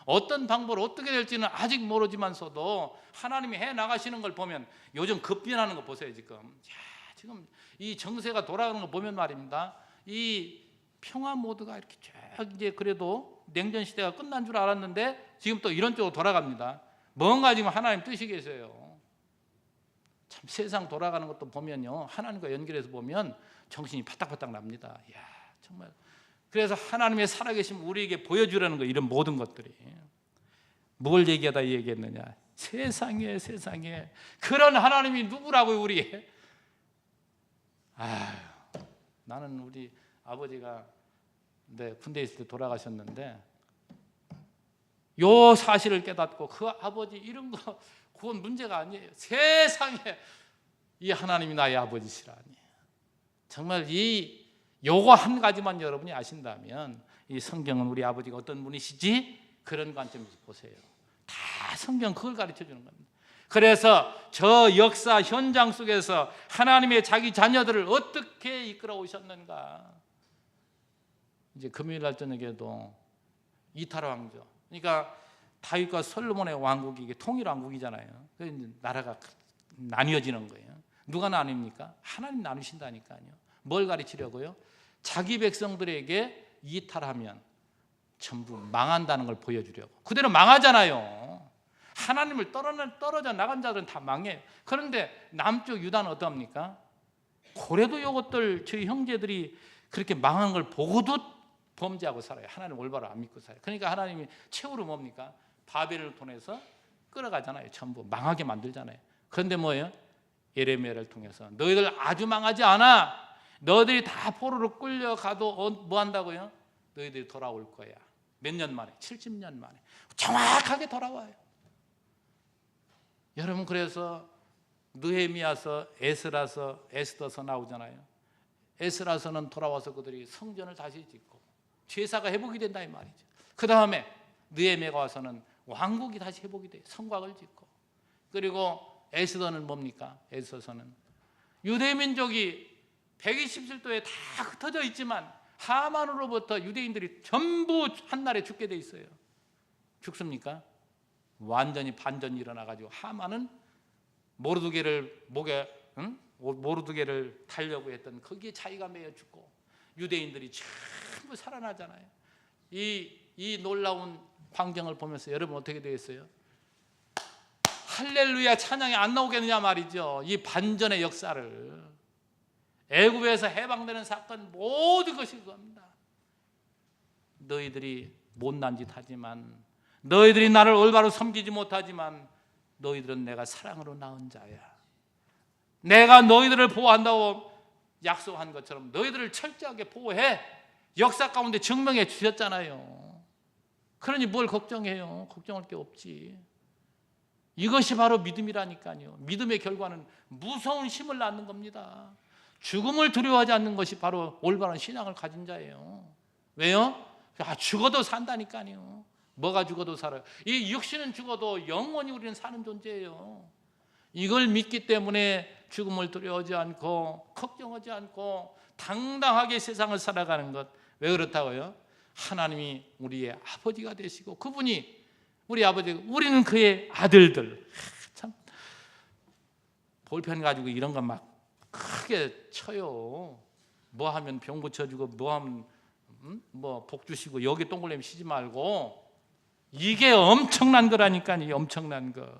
어떤 방법으로 어떻게 될지는 아직 모르지만서도 하나님이 해 나가시는 걸 보면 요즘 급변하는 거 보세요. 지금 이 정세가 돌아가는 거 보면 말입니다. 이 평화 모드가 이렇게 쫙 이제 그래도 냉전 시대가 끝난 줄 알았는데 지금 또 이런 쪽으로 돌아갑니다. 뭔가 지금 하나님 뜻이 계세요. 참 세상 돌아가는 것도 보면요, 하나님과 연결해서 보면 정신이 바닥바닥 납니다. 이야, 정말. 그래서 하나님의 살아계심 우리에게 보여주라는 거, 이런 모든 것들이. 뭘 얘기했느냐? 세상에 그런 하나님이 누구라고요, 우리? 나는 우리 아버지가 군대 있을 때 돌아가셨는데 요 사실을 깨닫고 그 아버지 이런 거 그건 문제가 아니에요. 세상에 이 하나님이 나의 아버지시라니. 정말 요거 한 가지만 여러분이 아신다면 이 성경은 우리 아버지가 어떤 분이시지? 그런 관점에서 보세요. 다 성경 그걸 가르쳐 주는 겁니다. 그래서 저 역사 현장 속에서 하나님의 자기 자녀들을 어떻게 이끌어 오셨는가. 이제 금요일 날 저녁에도 이타라 왕조, 그러니까 다윗과 솔로몬의 왕국이 이게 통일 왕국이잖아요. 그래서 나라가 나뉘어지는 거예요. 누가 나뉩니까? 하나님 나누신다니까요. 뭘 가르치려고요? 자기 백성들에게 이탈하면 전부 망한다는 걸 보여주려고. 그대로 망하잖아요. 하나님을 떨어져 나간 자들은 다 망해요. 그런데 남쪽 유다는 어떻습니까? 고래도 이것들 저희 형제들이 그렇게 망한 걸 보고도 범죄하고 살아요. 하나님 올바로 안 믿고 살아요. 그러니까 하나님이 최후로 뭡니까? 바벨을 통해서 끌어가잖아요. 전부 망하게 만들잖아요. 그런데 뭐예요? 예레미야를 통해서 너희들 아주 망하지 않아. 너희들이 다 포로로 끌려가도 뭐 한다고요? 너희들이 돌아올 거야. 몇 년 만에? 70년 만에 정확하게 돌아와요. 여러분 그래서 느헤미야서, 에스라서, 에스더서 나오잖아요. 에스라서는 돌아와서 그들이 성전을 다시 짓고 제사가 회복이 된다 이 말이죠. 그 다음에 느헤미야가 와서는 왕국이 다시 회복이 돼요. 성곽을 짓고. 그리고 에스더는 뭡니까? 에스더서는 유대민족이 127도에 다 흩어져 있지만 하만으로부터 유대인들이 전부 한날에 죽게 돼 있어요. 죽습니까? 완전히 반전이 일어나가지고 하만은 모르드게를 목에 모르드게를 달려고 했던 거기에 자기가 매여 죽고 유대인들이 전부 살아나잖아요. 이 놀라운 광경을 보면서 여러분 어떻게 되겠어요? 할렐루야 찬양이 안 나오겠느냐 말이죠. 이 반전의 역사를 애굽에서 해방되는 사건 모든 것이 그겁니다. 너희들이 못난 짓 하지만, 너희들이 나를 올바로 섬기지 못하지만 너희들은 내가 사랑으로 낳은 자야. 내가 너희들을 보호한다고 약속한 것처럼 너희들을 철저하게 보호해 역사 가운데 증명해 주셨잖아요. 그러니 뭘 걱정해요? 걱정할 게 없지. 이것이 바로 믿음이라니까요. 믿음의 결과는 무서운 힘을 낳는 겁니다. 죽음을 두려워하지 않는 것이 바로 올바른 신앙을 가진 자예요. 왜요? 죽어도 산다니까요. 뭐가 죽어도 살아요? 이 육신은 죽어도 영원히 우리는 사는 존재예요. 이걸 믿기 때문에 죽음을 두려워하지 않고 걱정하지 않고 당당하게 세상을 살아가는 것. 왜 그렇다고요? 하나님이 우리의 아버지가 되시고 그분이 우리 아버지고 우리는 그의 아들들. 참 볼펜 가지고 이런 거 막 크게 쳐요. 뭐 하면 병 고쳐주고 뭐 하면 뭐 복 주시고 여기 동그라미 치지 말고, 이게 엄청난 거라니까요. 엄청난 거.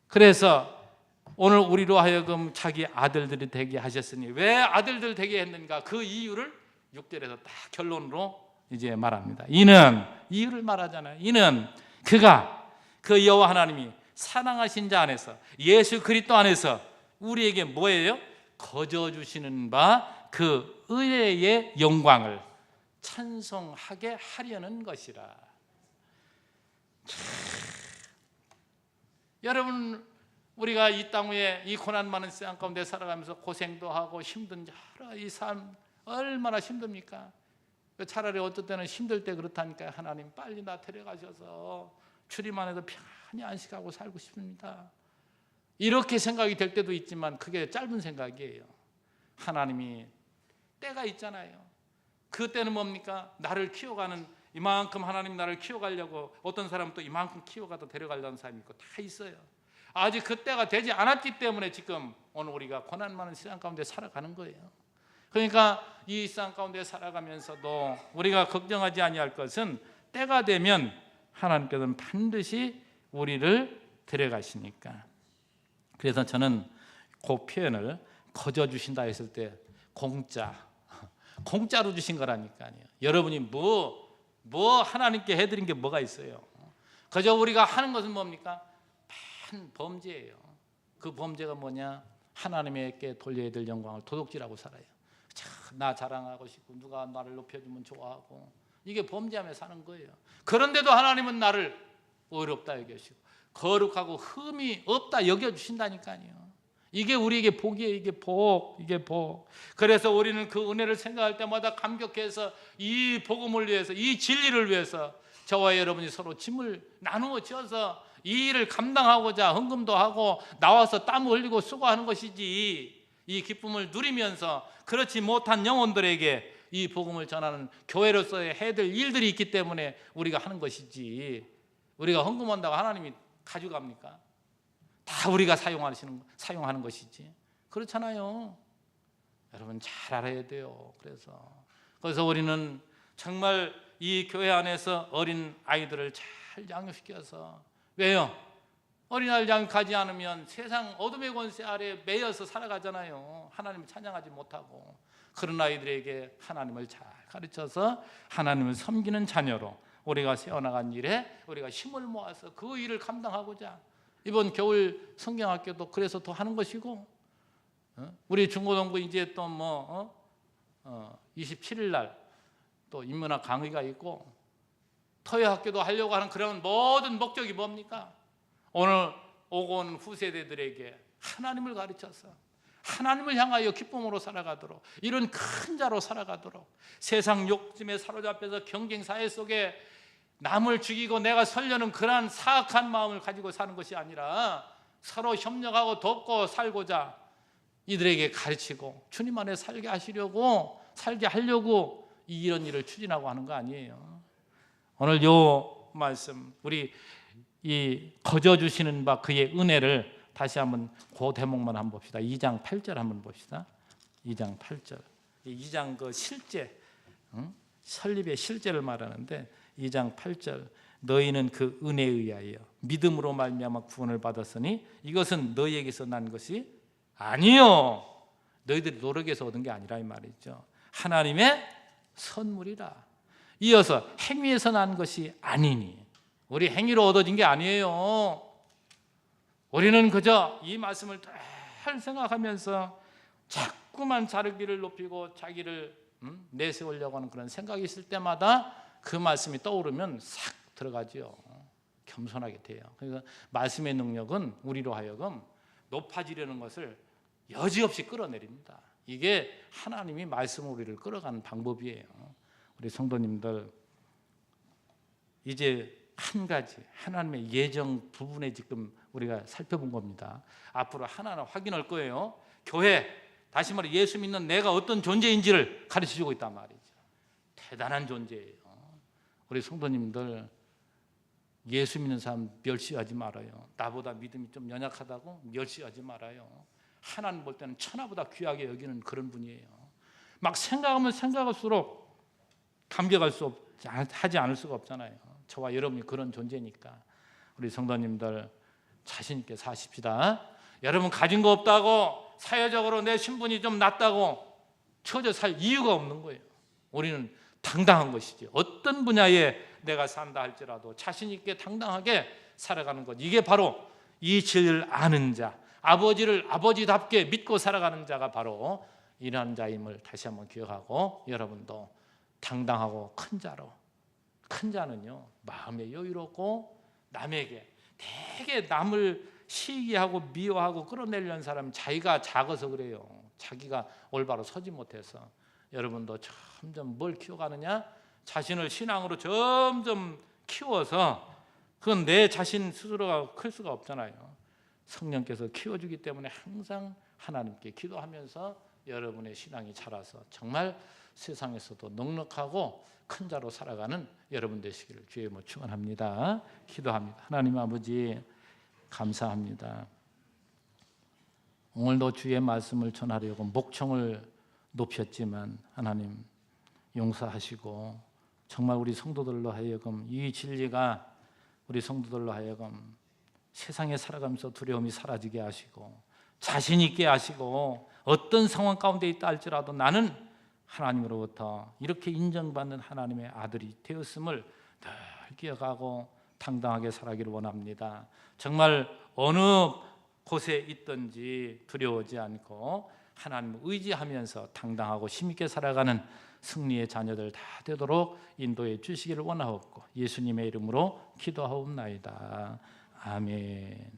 그래서 오늘 우리로 하여금 자기 아들들이 되게 하셨으니, 왜 아들들 되게 했는가? 그 이유를 6절에서 딱 결론으로 이제 말합니다. 이는, 이유를 말하잖아요. 이는 그가, 그 여호와 하나님이 사랑하신 자 안에서, 예수 그리스도 안에서 우리에게 뭐예요? 거저 주시는 바 그 의의 영광을 찬송하게 하려는 것이라. 여러분, 우리가 이 땅 위에 이 고난 많은 세상 가운데 살아가면서 고생도 하고 힘든 여러 이 삶 얼마나 힘듭니까? 차라리 어떨 때는 힘들 때 그렇다니까요. 하나님 빨리 나 데려가셔서 주님만 해도 편히 안식하고 살고 싶습니다. 이렇게 생각이 될 때도 있지만 그게 짧은 생각이에요. 하나님이 때가 있잖아요. 그 때는 뭡니까? 나를 키워가는, 이만큼 하나님 나를 키워가려고, 어떤 사람은 또 이만큼 키워가다 데려가려는 사람이 있고 다 있어요. 아직 그 때가 되지 않았기 때문에 지금 오늘 우리가 고난 많은 세상 가운데 살아가는 거예요. 그러니까 이 세상 가운데 살아가면서도 우리가 걱정하지 아니할 것은 때가 되면 하나님께서는 반드시 우리를 데려가시니까. 그래서 저는 그 표현을 거저 주신다 했을 때 공짜로 주신 거라니까요. 여러분이 뭐 하나님께 해드린 게 뭐가 있어요? 그저 우리가 하는 것은 뭡니까? 범죄예요. 그 범죄가 뭐냐? 하나님께 돌려야 될 영광을 도둑질하고 살아요. 나 자랑하고 싶고 누가 나를 높여주면 좋아하고, 이게 범죄하며 사는 거예요. 그런데도 하나님은 나를 의롭다 여겨주시고 거룩하고 흠이 없다 여겨주신다니까요. 이게 우리에게 복이에요. 이게 복. 그래서 우리는 그 은혜를 생각할 때마다 감격해서 이 복음을 위해서, 이 진리를 위해서 저와 여러분이 서로 짐을 나누어 지어서 이 일을 감당하고자 헌금도 하고 나와서 땀 흘리고 수고하는 것이지, 이 기쁨을 누리면서 그렇지 못한 영혼들에게 이 복음을 전하는 교회로서의 해될 일들이 있기 때문에 우리가 하는 것이지, 우리가 헌금한다고 하나님이 가져갑니까? 다 우리가 사용하는 것이지. 그렇잖아요. 여러분 잘 알아야 돼요. 그래서 우리는 정말 이 교회 안에서 어린 아이들을 잘 양육시켜서, 왜요? 어린아이를 양육하지 않으면 세상 어둠의 권세 아래 매여서 살아가잖아요. 하나님을 찬양하지 못하고. 그런 아이들에게 하나님을 잘 가르쳐서 하나님을 섬기는 자녀로 우리가 세워나간 일에 우리가 힘을 모아서 그 일을 감당하고자 이번 겨울 성경학교도 그래서 더 하는 것이고, 우리 중고등부 이제 또 27일 날 또 인문학 강의가 있고 토요학교도 하려고 하는 그런 모든 목적이 뭡니까? 오늘 오고 오는 후세대들에게 하나님을 가르쳐서 하나님을 향하여 기쁨으로 살아가도록, 이런 큰 자로 살아가도록, 세상 욕심에 사로잡혀서 경쟁사회 속에 남을 죽이고 내가 살려는 그러한 사악한 마음을 가지고 사는 것이 아니라 서로 협력하고 돕고 살고자 이들에게 가르치고 주님 안에 살게 하시려고 살게 하려고 이런 일을 추진하고 하는 거 아니에요. 오늘 요 말씀, 우리 이 거저 주시는 바 그의 은혜를 다시 한번 그 대목만 한번 봅시다. 2장 8절 한번 봅시다. 2장 8절. 2장 그 실제, 설립의 실제를 말하는데 2장 8절. 너희는 그 은혜에 의하여 믿음으로 말미암아 구원을 받았으니 이것은 너희에게서 난 것이 아니요, 너희들이 노력해서 얻은 게 아니라 이 말이죠. 하나님의 선물이라. 이어서 행위에서 난 것이 아니니. 우리 행위로 얻어진 게 아니에요. 우리는 그저 이 말씀을 잘 생각하면서 자꾸만 자르기를 높이고 자기를 내세우려고 하는 그런 생각이 있을 때마다 그 말씀이 떠오르면 싹 들어가죠. 겸손하게 돼요. 그래서 말씀의 능력은 우리로 하여금 높아지려는 것을 여지없이 끌어내립니다. 이게 하나님이 말씀으로 우리를 끌어가는 방법이에요. 우리 성도님들, 이제 한 가지 하나님의 예정 부분에 지금 우리가 살펴본 겁니다. 앞으로 하나하나 확인할 거예요. 교회, 다시 말해 예수 믿는 내가 어떤 존재인지를 가르쳐주고 있단 말이죠. 대단한 존재예요. 우리 성도님들, 예수 믿는 사람 멸시하지 말아요. 나보다 믿음이 좀 연약하다고 멸시하지 말아요. 하나님 볼 때는 천하보다 귀하게 여기는 그런 분이에요. 막 생각하면 생각할수록 하지 않을 수가 없잖아요. 저와 여러분이 그런 존재니까. 우리 성도님들 자신 있게 사십시다. 여러분 가진 거 없다고, 사회적으로 내 신분이 좀 낮다고 처져 살 이유가 없는 거예요. 우리는 당당한 것이지. 어떤 분야에 내가 산다 할지라도 자신 있게 당당하게 살아가는 것, 이게 바로 이 진리를 아는 자, 아버지를 아버지답게 믿고 살아가는 자가 바로 이러한 자임을 다시 한번 기억하고, 여러분도 당당하고 큰 자로, 큰 자는요 마음에 여유롭고 남에게 되게 남을 시기하고 미워하고 끌어내려는 사람은 자기가 작아서 그래요. 자기가 올바로 서지 못해서. 여러분도 점점 뭘 키워가느냐? 자신을 신앙으로 점점 키워서, 그건 내 자신 스스로가 클 수가 없잖아요. 성령께서 키워주기 때문에 항상 하나님께 기도하면서 여러분의 신앙이 자라서 정말 세상에서도 넉넉하고 큰 자로 살아가는 여러분 되시기를 주의 이름으로 축원합니다. 기도합니다. 하나님 아버지, 감사합니다. 오늘도 주의 말씀을 전하려고 목청을 높였지만 하나님 용서하시고, 정말 우리 성도들로 하여금 이 진리가 우리 성도들로 하여금 세상에 살아가면서 두려움이 사라지게 하시고 자신 있게 하시고, 어떤 상황 가운데 있다 할지라도 나는 하나님으로부터 이렇게 인정받는 하나님의 아들이 되었음을 늘 기억하고 당당하게 살아가기를 원합니다. 정말 어느 곳에 있든지 두려워하지 않고 하나님을 의지하면서 당당하고 힘있게 살아가는 승리의 자녀들 다 되도록 인도해 주시기를 원하옵고 예수님의 이름으로 기도하옵나이다. 아멘.